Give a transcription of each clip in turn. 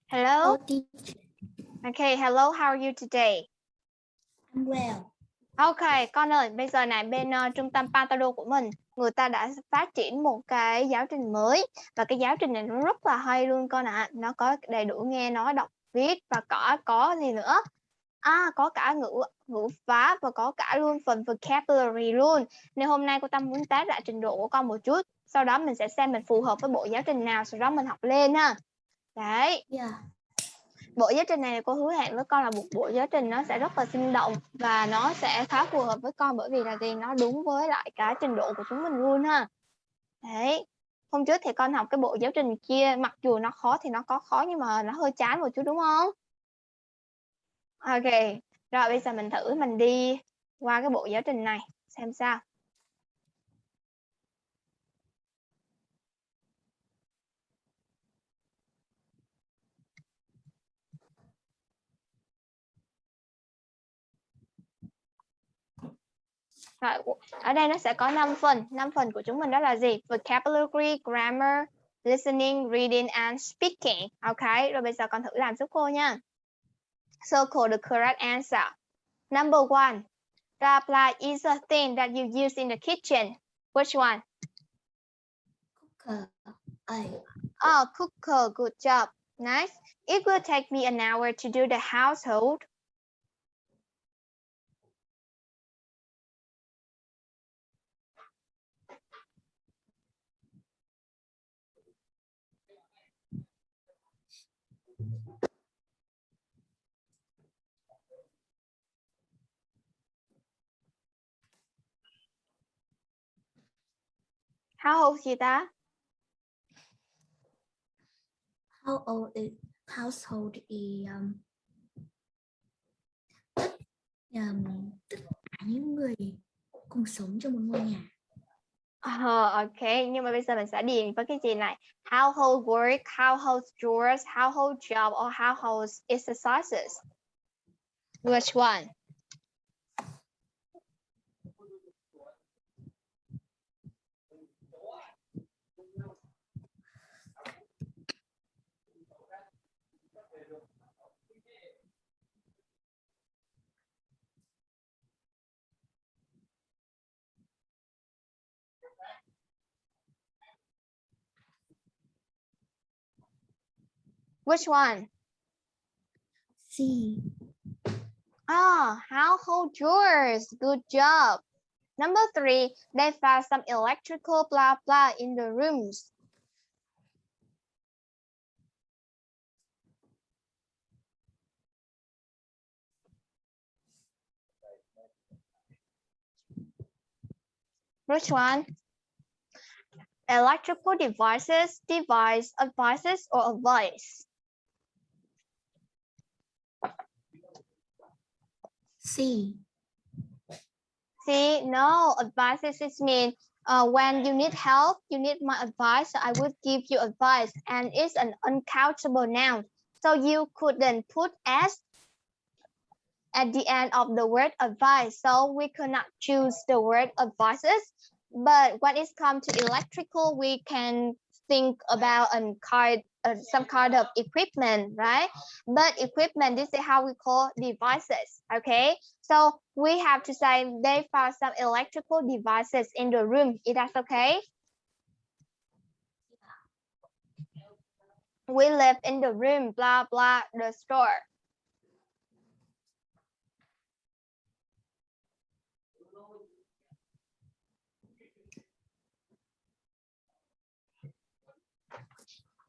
Hello. teacher. Okay, hello, how are you today? I'm well. Ok, con ơi, bây giờ này bên trung tâm Pantado của mình, người ta đã phát triển một cái giáo trình mới và cái giáo trình này nó rất là hay luôn con ạ. Nó có đầy đủ nghe nói đọc viết và có gì nữa? Có cả ngữ pháp và có cả luôn phần vocabulary luôn. Nên hôm nay cô Tâm muốn test lại trình độ của con một chút. Sau đó mình sẽ xem mình phù hợp với bộ giáo trình nào, sau đó mình học lên ha. Đấy. Yeah. Bộ giáo trình này cô hứa hẹn với con là một bộ giáo trình nó sẽ rất là sinh động và nó sẽ khá phù hợp với con bởi vì là gì, nó đúng với lại cái trình độ của chúng mình luôn ha. Đấy, hôm trước thì con học cái bộ giáo trình kia, mặc dù nó khó thì nó có khó nhưng mà nó hơi chán một chút đúng không? Ok, rồi bây giờ mình thử mình đi qua cái bộ giáo trình này xem sao. Rồi, ở đây nó sẽ có 5 phần. 5 phần của chúng mình đó là gì? Vocabulary, grammar, listening, reading and speaking. Ok, rồi bây giờ con thử làm giúp cô nha. Circle the correct answer. Number 1. The apply is a thing that you use in the kitchen. Which one? Cooker. Oh, cooker. Good job. Nice. It will take me an hour to do the household. How old is that? How old is household is tất cả những người cùng sống trong một ngôi nhà. Ok, nhưng mà bây giờ mình sẽ điền với cái gì này? Household work, household chores, household job, or household exercises. Which one? Which one? C. Household chores. Good job. Number 3, they found some electrical blah blah in the rooms. Which one? Electrical devices, device, advices, or advice? C. See, no, advices is mean when you need help, you need my advice, so I would give you advice, and it's an uncountable noun. So you couldn't put S at the end of the word advice, so we could not choose the word advices. But when it comes to electrical, we can think about some kind of equipment, right? But equipment, this is how we call devices, okay? So we have to say they found some electrical devices in the room. Is that okay? We live in the room, blah, blah, the store.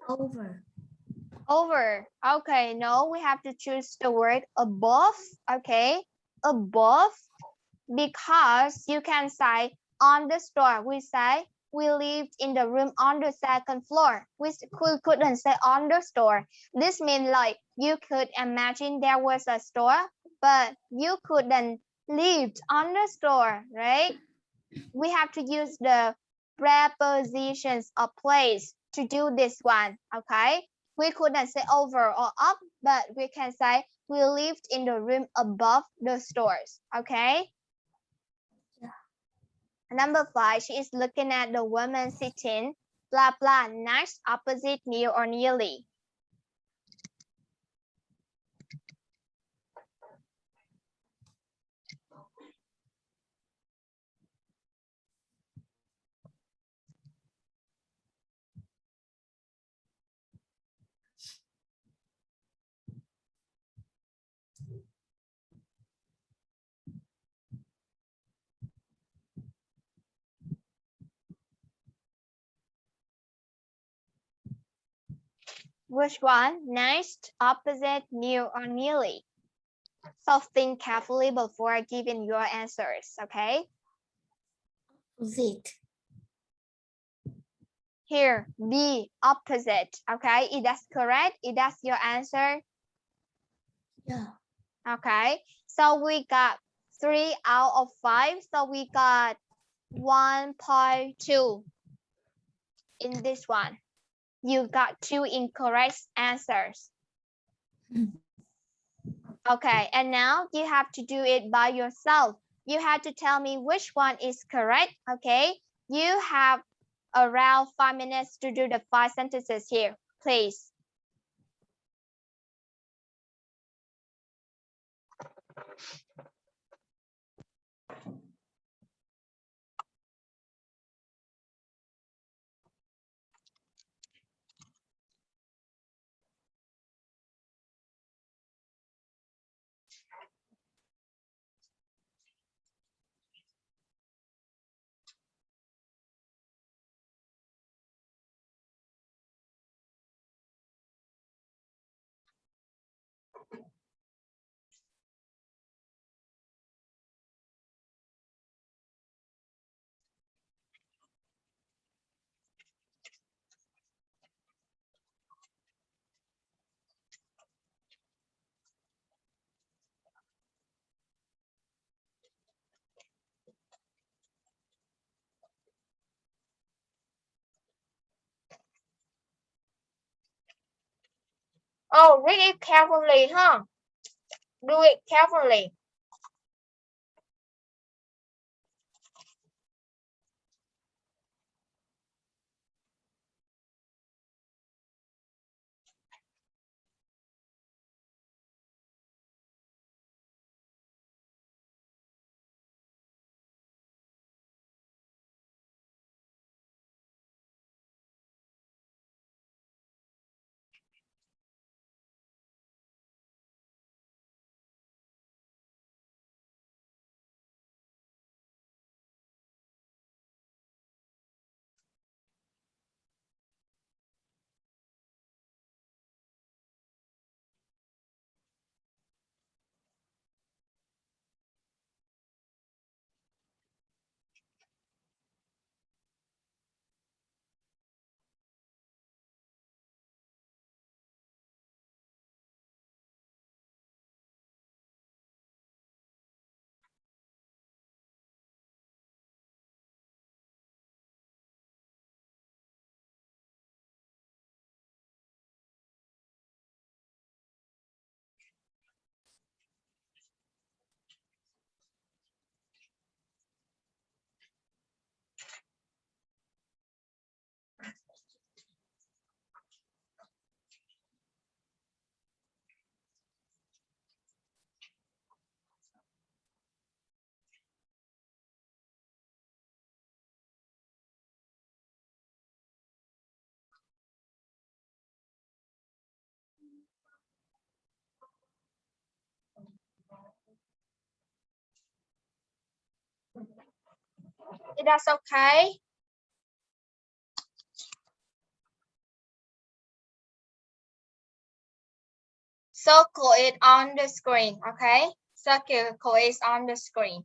Over. Over. Okay, no, we have to choose the word above, okay? Above, because you can say on the store. We say we lived in the room on the second floor. We couldn't say on the store. This means like you could imagine there was a store, but you couldn't live on the store, right? We have to use the prepositions of place to do this one, okay? We couldn't say over or up, but we can say we lived in the room above the stores. Okay. Yeah. Number 5, she is looking at the woman sitting, blah, blah, next, opposite, near, or nearly. Which one? Next, opposite, near, or nearly? So think carefully before giving your answers, okay? Opposite. Here, B, opposite, okay? Is that correct? Is that your answer? Yeah. Okay, so we got 3 out of 5, so we got 1.2 in this one. You got 2 incorrect answers. Okay, and now you have to do it by yourself. You have to tell me which one is correct, okay? You have around 5 minutes to do the 5 sentences here, please. Oh, read it carefully, huh? Do it carefully. That's okay. Circle it on the screen, okay? Circle it on the screen.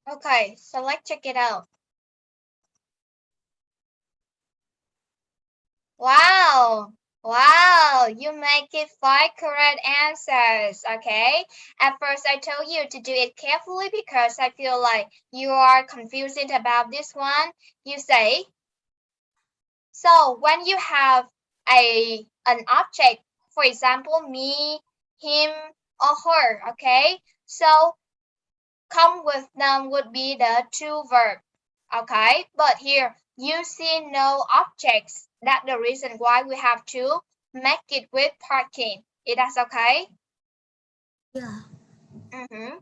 Okay, so let's check it out. Wow, wow, you make it 5 correct answers, okay? At first, I told you to do it carefully because I feel like you are confused about this one. You say, so when you have an object, for example, me, him, or her, okay? So come with them would be the two verbs, okay? But here, you see no objects. That's the reason why we have to make it with parking. Is that okay? Yeah. Mm-hmm.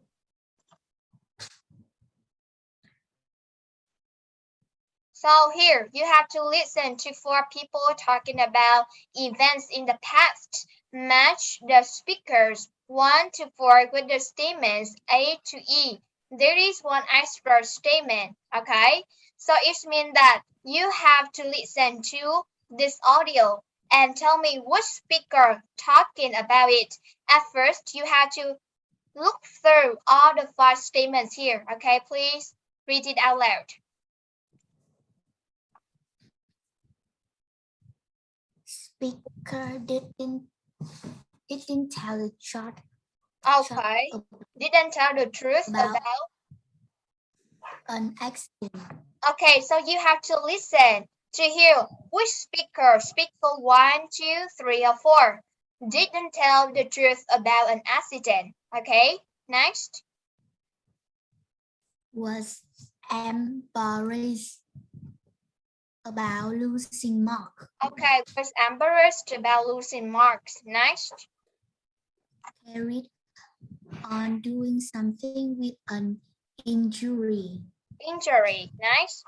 So here, you have to listen to 4 people talking about events in the past. Match the speakers 1 to 4 with the statements A to E. There is one extra statement, okay? So it means that you have to listen to this audio and tell me which speaker talking about it. At first, you have to look through all the 5 statements here, okay? Please read it out loud. Speaker didn't tell the truth. Okay. Didn't tell the truth about an accident. Okay, so you have to listen to hear which speaker, speaker 1, 2, 3, or 4, didn't tell the truth about an accident. Okay, next. Was embarrassed about losing mark. Okay, was embarrassed about losing marks. Next. Carried on doing something with an injury. Injury. Next.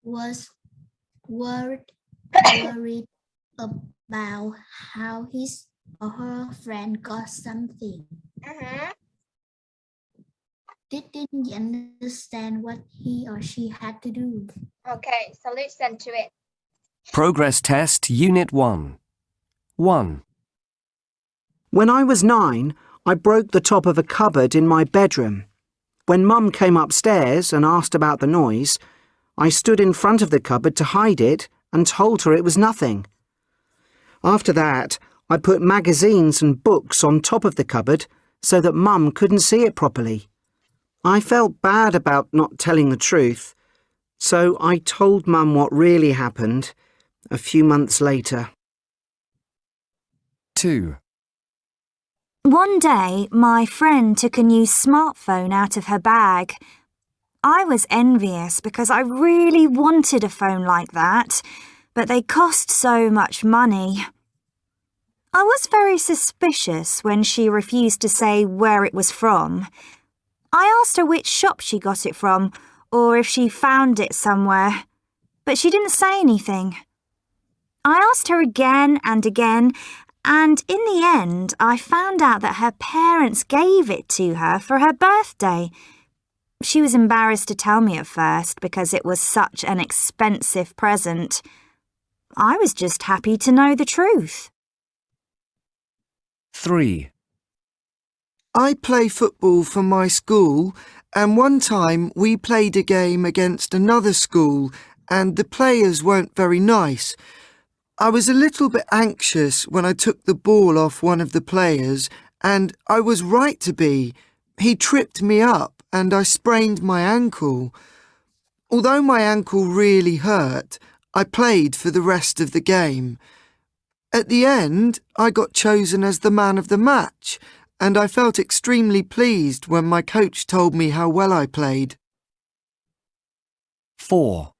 Was worried about how his or her friend got something. Mm-hmm. Didn't understand what he or she had to do. Okay, so listen to it. Progress Test Unit 1. 1. When I was 9, I broke the top of a cupboard in my bedroom. When Mum came upstairs and asked about the noise, I stood in front of the cupboard to hide it and told her it was nothing. After that, I put magazines and books on top of the cupboard so that Mum couldn't see it properly. I felt bad about not telling the truth, so I told Mum what really happened a few months later. 2. One day, my friend took a new smartphone out of her bag. I was envious because I really wanted a phone like that, but they cost so much money. I was very suspicious when she refused to say where it was from. I asked her which shop she got it from, or if she found it somewhere, but she didn't say anything. I asked her again and again, and in the end, I found out that her parents gave it to her for her birthday. She was embarrassed to tell me at first because it was such an expensive present. I was just happy to know the truth. 3. I play football for my school, and one time we played a game against another school and the players weren't very nice. I was a little bit anxious when I took the ball off one of the players, and I was right to be. He tripped me up and I sprained my ankle. Although my ankle really hurt, I played for the rest of the game. At the end, I got chosen as the man of the match, and I felt extremely pleased when my coach told me how well I played. 4.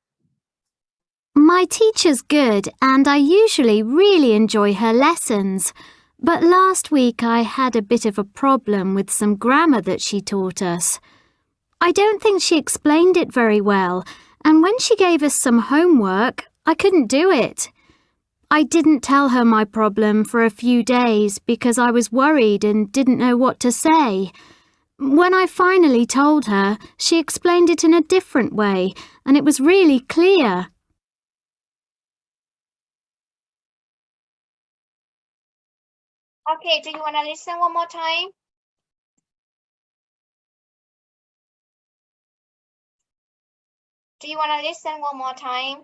My teacher's good and I usually really enjoy her lessons. But last week I had a bit of a problem with some grammar that she taught us. I don't think she explained it very well, and when she gave us some homework, I couldn't do it. I didn't tell her my problem for a few days because I was worried and didn't know what to say. When I finally told her, she explained it in a different way, and it was really clear. Okay, do you want to listen one more time? Do you want to listen one more time?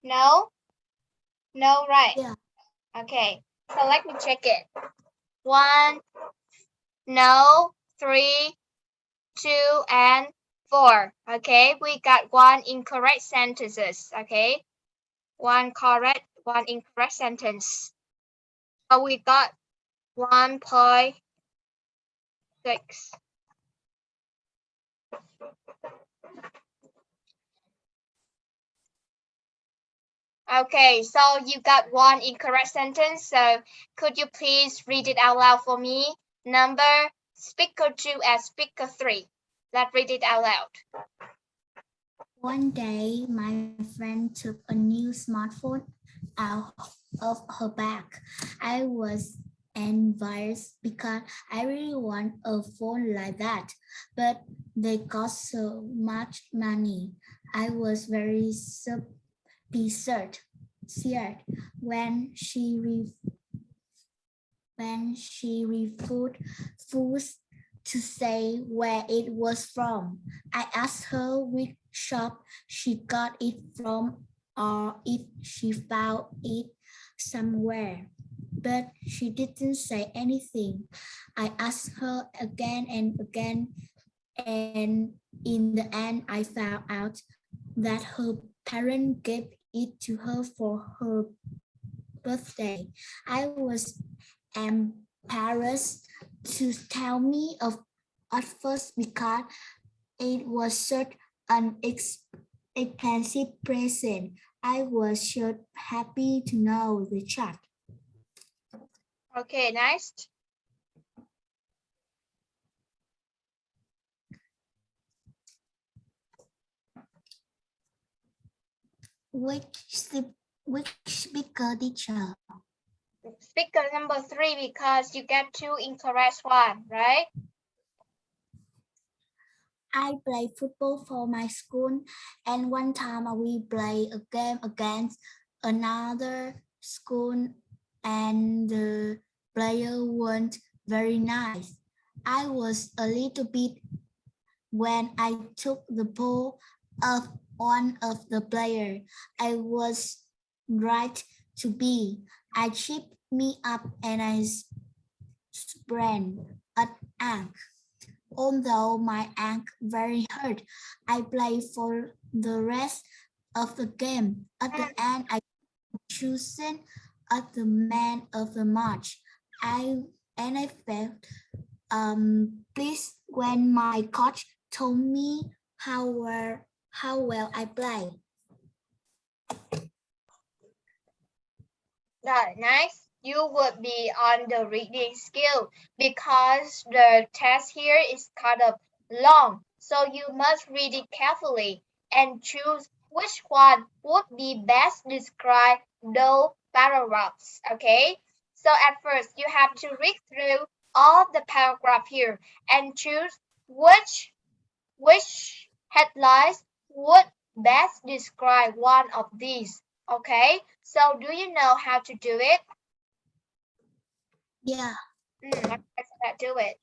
No? No, right? Yeah. Okay, so let me check it. 1, no, 3, 2, and 4. Okay, we got 1 incorrect sentences. Okay, 1 correct, 1 incorrect sentence. So we got 1.6. Okay, so you got 1 incorrect sentence. So could you please read it out loud for me? Number speaker 2 and speaker 3. Let's read it out loud. One day, my friend took a new smartphone out of her bag. I was envious because I really want a phone like that, but they cost so much money. I was very scared when she refused to say where it was from. I asked her which shop she got it from or if she found it somewhere, but she didn't say anything. I asked her again and again, and in the end, I found out that her parents gave it to her for her birthday. I was embarrassed to tell me of at first because it was such an expensive present. I was so happy to know the chat. Okay, next. Which speaker, teacher? Speaker number 3 because you get 2 incorrect one, right? I play football for my school, and one time we played a game against another school, and the player weren't very nice. I was a little bit when I took the ball of one of the player. I was right to be. I chipped me up and I sprained an ankle. Although my ankle very hurt, I played for the rest of the game. At the end, I was chosen as the man of the match. I felt pleased when my coach told me how well I played. That's nice. You would be on the reading skill because the test here is kind of long. So you must read it carefully and choose which one would be best describe those paragraphs. Okay. So at first you have to read through all the paragraph here and choose which headlines would best describe one of these. Okay, so do you know how to do it? Yeah. Let's do it.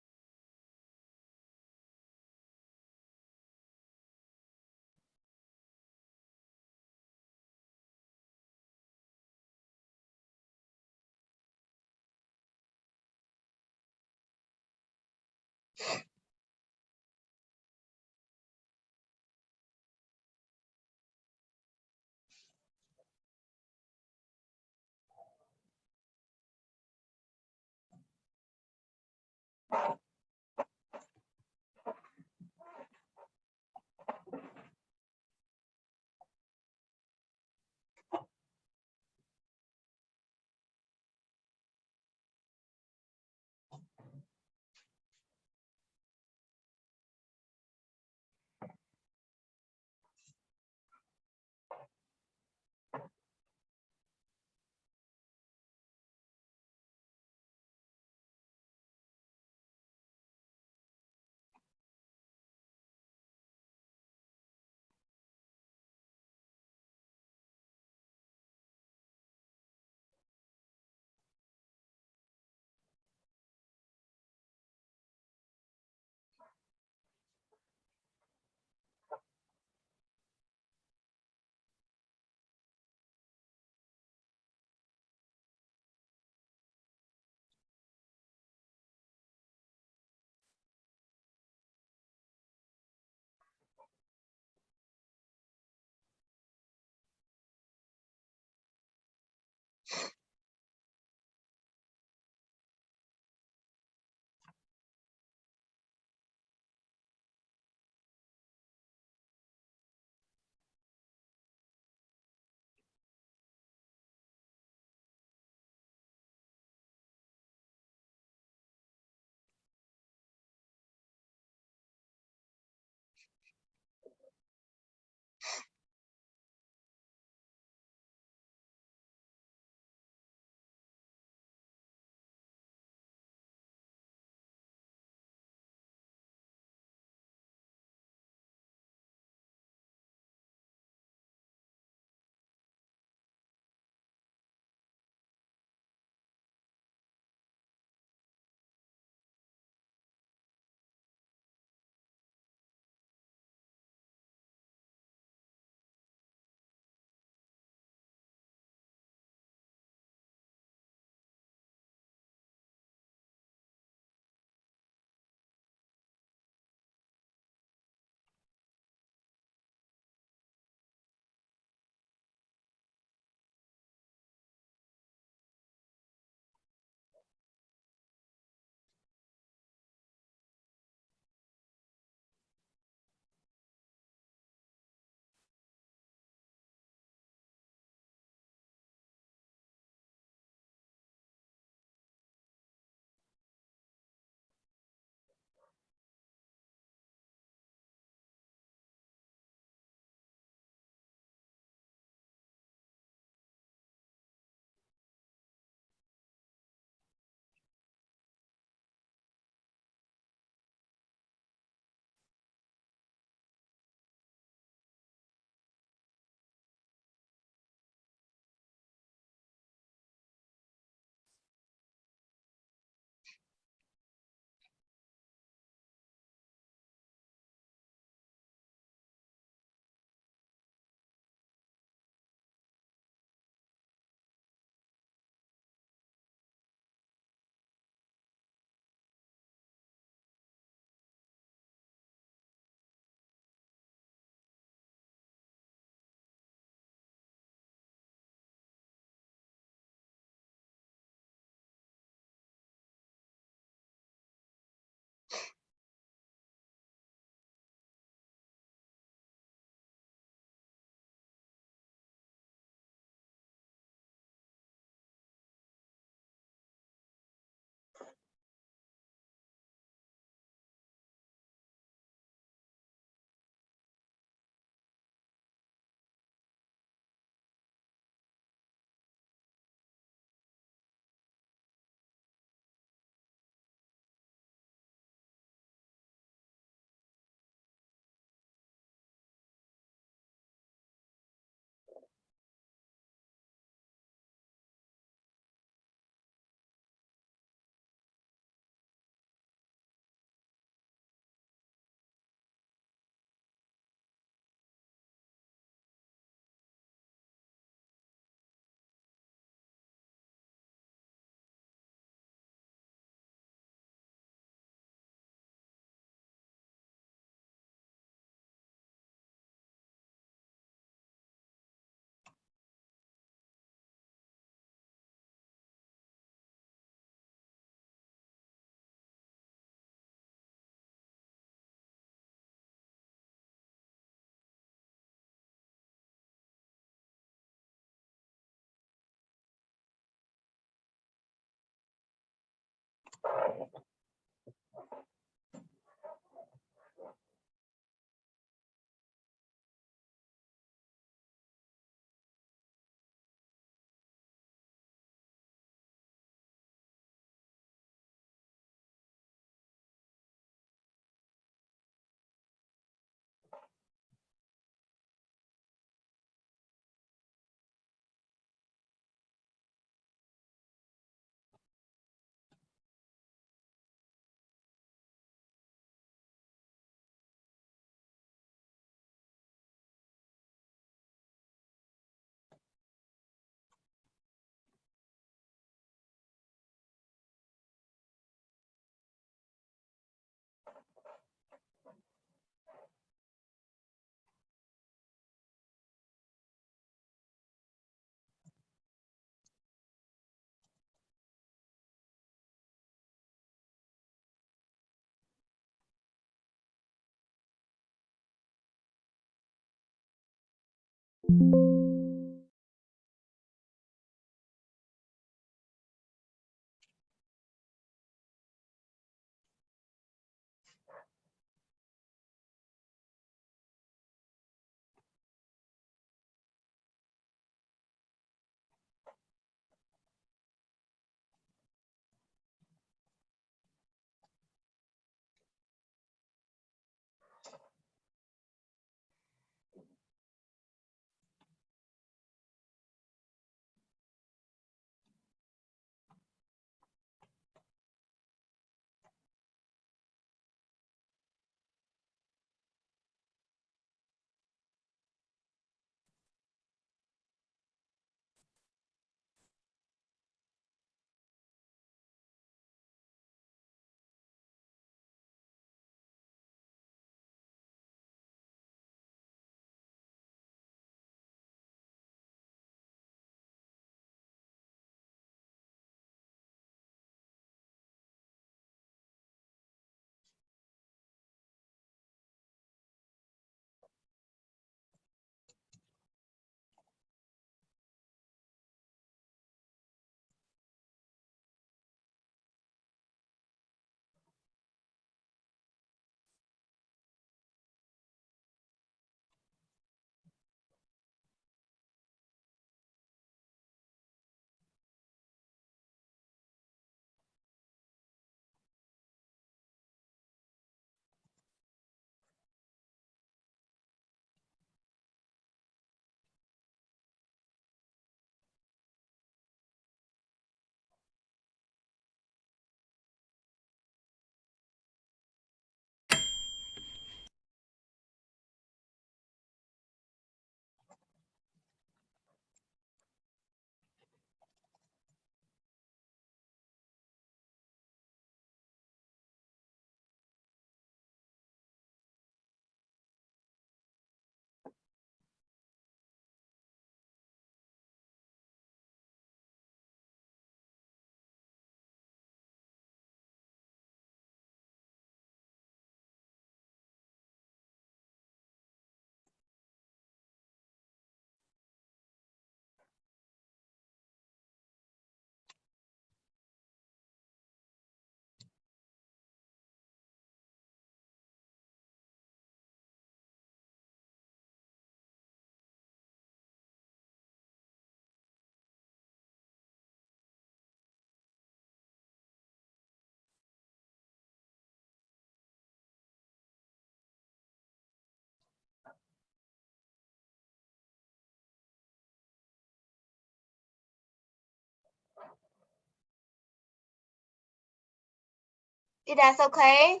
Is that okay?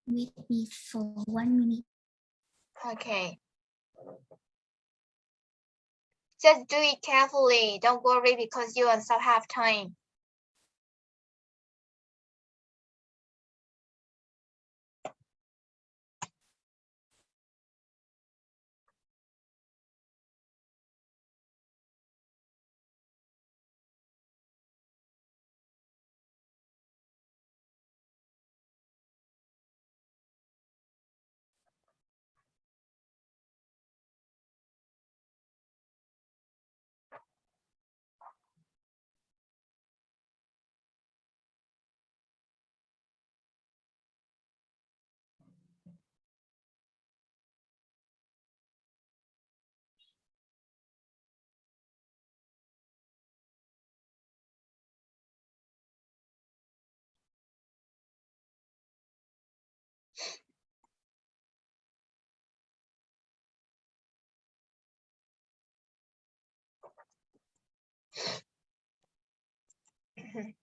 Wait me for 1 minute. Okay. Just do it carefully. Don't worry because you also have time. Okay.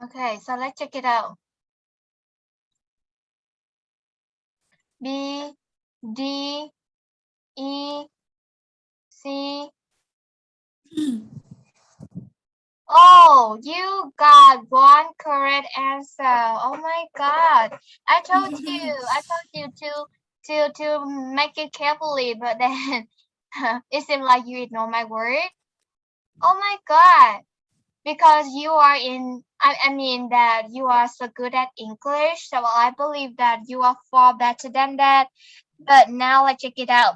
Okay, so let's check it out. B, D, E, C. Oh, you got one correct answer. Oh my God. I told you to make it carefully, but then it seemed like you ignore my word. Oh my God. Because you are I mean that you are so good at English, so I believe that you are far better than that. But now let's check it out.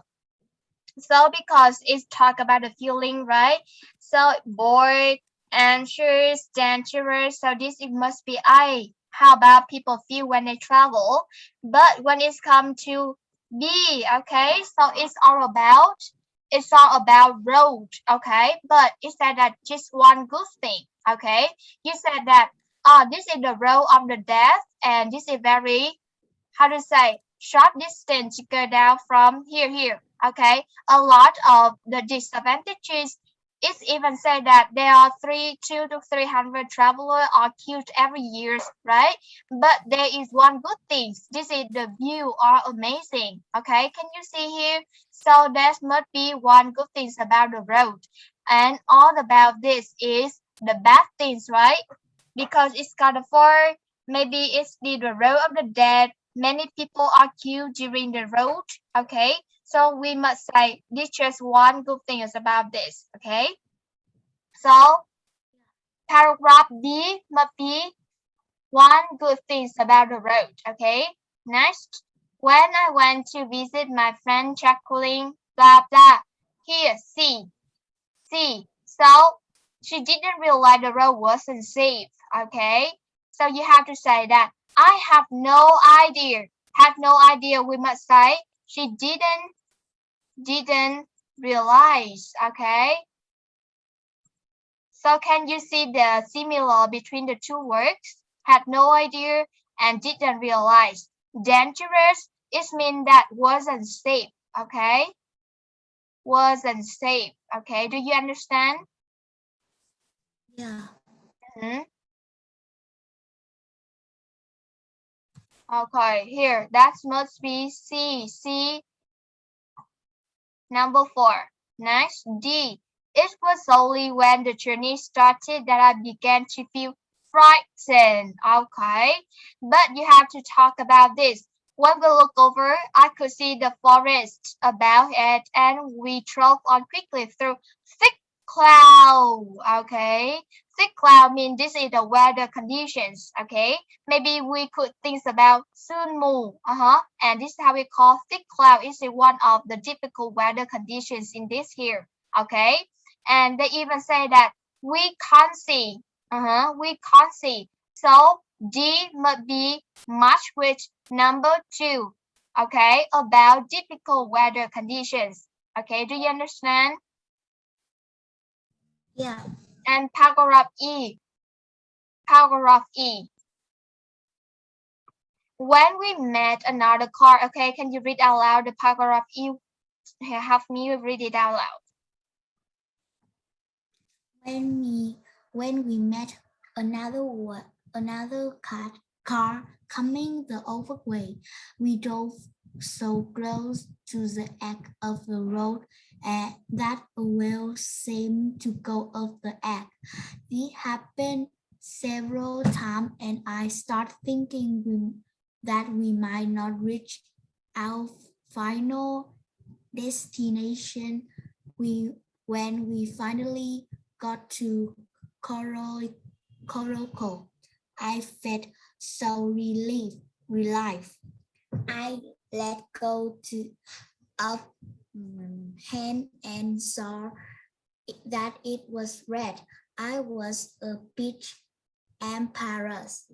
So because it's talk about the feeling, right? So bored, anxious, dangerous. So this it must be I. How about people feel when they travel? But when it's come to B, okay, so it's all about road, okay? But it said that just one good thing, okay? You said that this is the road of the death, and this is very how to say short distance to go down from here, okay? A lot of the disadvantages. It's even said that there are 2 to 300 travelers are killed every year, right? But there is one good thing. This is the view are amazing. Okay, can you see here? So there must be one good thing about the road, and all about this is the bad things, right? Because it's kind of for maybe it's the road of the dead. Many people are killed during the road. Okay, so we must say this just one good thing is about this. Okay, so paragraph B must be one good thing about the road. Okay, next, when I went to visit my friend Jacqueline, blah blah. Here, see. So she didn't realize the road wasn't safe. Okay, so you have to say that I have no idea. Have no idea. We must say she didn't realize. Okay. So can you see the similar between the two words? Had no idea and didn't realize. Dangerous is mean that wasn't safe. Okay. Wasn't safe. Okay. Do you understand? Yeah. Hmm? Okay, here, that must be C. C, number 4. Next, D. It was only when the journey started that I began to feel frightened. Okay, but you have to talk about this. When we look over, I could see the forest about it, and we drove on quickly through thick cloud. Okay, thick cloud means this is the weather conditions. Okay, maybe we could think about sunmu. And this is how we call thick cloud. Is one of the typical weather conditions in this here. Okay, and they even say that we can't see. We can't see. So D must be matched with number 2. Okay, about typical weather conditions. Okay, do you understand? Yeah. And paragraph E. Paragraph E. When we met another car, okay, can you read out loud the paragraph E? Have me read it out loud. When we met another car coming the other way, we drove so close to the edge of the road that a wheel seemed to go off the edge. It happened several times, and I started thinking that we might not reach our final destination. When we finally got to Corocco, I felt so relieved. I let go of hand and saw that it was red. I was a bit embarrassed,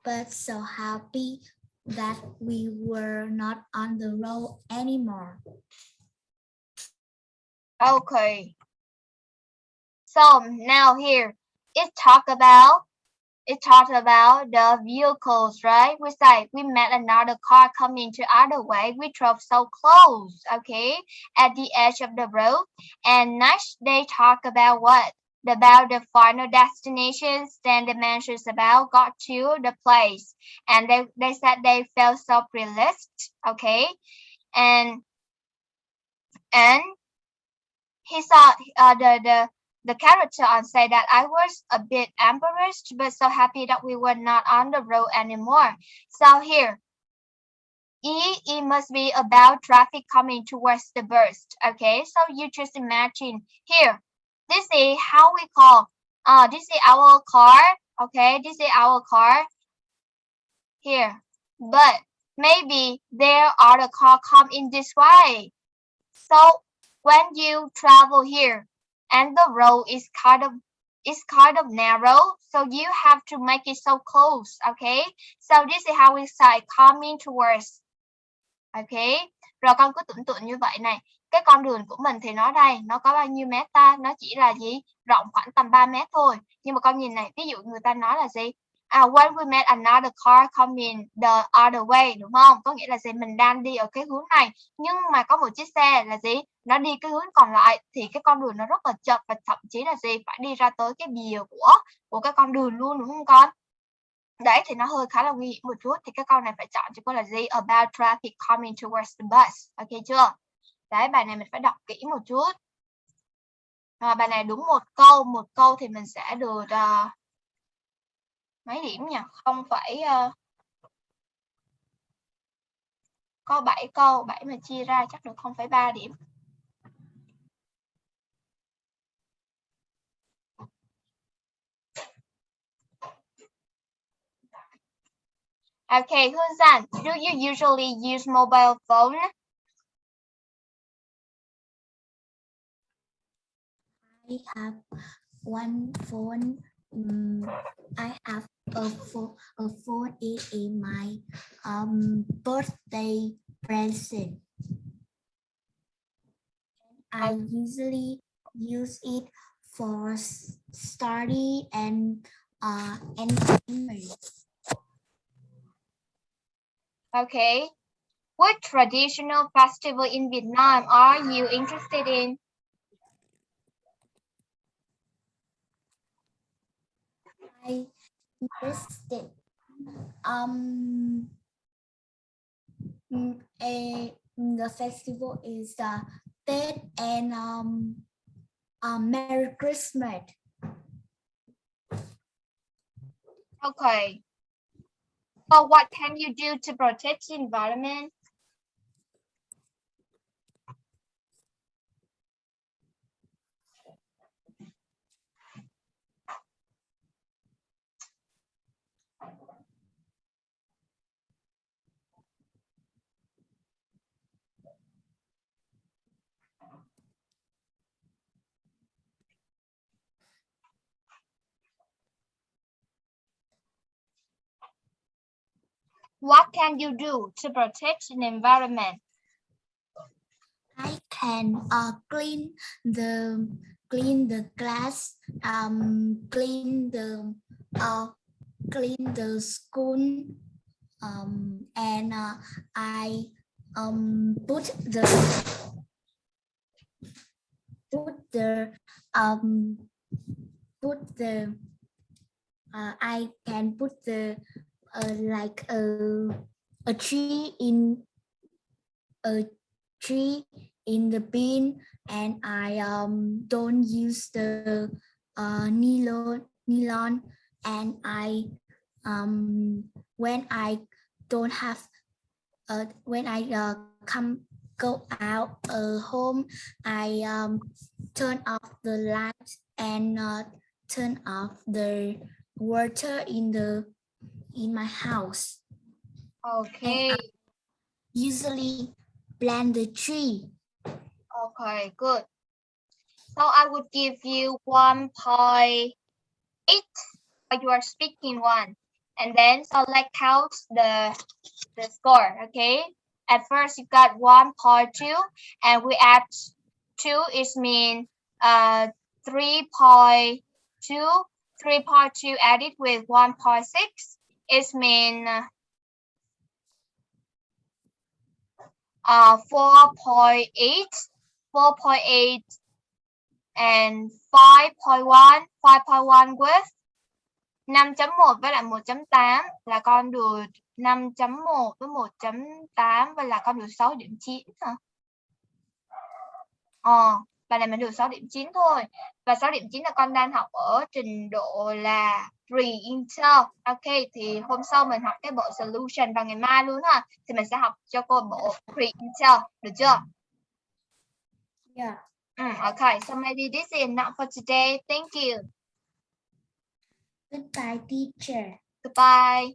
but so happy that we were not on the road anymore. Okay. So now here it talks about the vehicles, right? We say we met another car coming the other way. We drove so close, okay, at the edge of the road. And next they talk about what? About the final destinations. Then they mentions about got to the place. And they said they felt so relaxed, okay? And he saw the character and say that I was a bit embarrassed, but so happy that we were not on the road anymore. So here, it must be about traffic coming towards the burst. Okay, so you just imagine here. This is how we call. This is our car. Okay, this is our car. Here, but maybe there are the car come in this way. So when you travel here, and the road is kind of narrow, so you have to make it so close, okay? So this is how we say coming towards. Okay, rồi con cứ tưởng tượng như vậy này. Cái con đường của mình thì nó đây, nó có bao nhiêu mét ta? Nó chỉ là gì? Rộng khoảng tầm 3 mét thôi. Nhưng mà con nhìn này, ví dụ người ta nói là gì? When we met another car coming the other way, đúng không? Có nghĩa là gì? Mình đang đi ở cái hướng này, nhưng mà có một chiếc xe là gì? Nó đi cái hướng còn lại, thì cái con đường nó rất là chật và thậm chí là gì? Phải đi ra tới cái bìa của cái con đường luôn, đúng không con? Đấy thì nó hơi khá là nguy hiểm một chút, thì cái câu này phải chọn cho cô là gì? About traffic coming towards the bus. Ok chưa? Đấy, bài này mình phải đọc kỹ một chút. Bài này đúng một câu thì mình sẽ được mấy điểm nhỉ? Không phải có 7 câu, 7 mà chia ra chắc được 0,3 điểm. Okay, Hunsan, do you usually use mobile phone? I have one phone. I have a phone in my birthday present. I usually use it for study and entertainment. Okay. What traditional festival in Vietnam are you interested in? I interested. The festival is Tết and Merry Christmas. Okay. So what can you do to protect the environment? What can you do to protect the environment? I can clean the glass, clean the school, and I put the I can put the like a tree in a tree in the bin, and I don't use the nylon, and I when I don't have when I go out home, I turn off the lights and turn off the water in my house. Okay. And I usually plant the tree. Okay, good. So I would give you 1.8 for your speaking one. And then so let's count the score, okay? At first you got 1.2 and we add 2 is mean 3.2. 3.2 added with 1.6 is mean 4.8. 4.8 and 5.1. 5.1 with 5.1 với lại 1.8 là con được 5.1 với 1.8 và là con được 6.9 hả? Bài này mình được 6.9 thôi. Và 6.9 là con đang học ở trình độ là pre-inter. Ok, thì hôm sau mình học cái bộ solution vào ngày mai luôn ha. Thì mình sẽ học cho cô bộ pre-inter, được chưa? Yeah. Okay, so maybe this is enough for today. Thank you. Goodbye, teacher. Goodbye.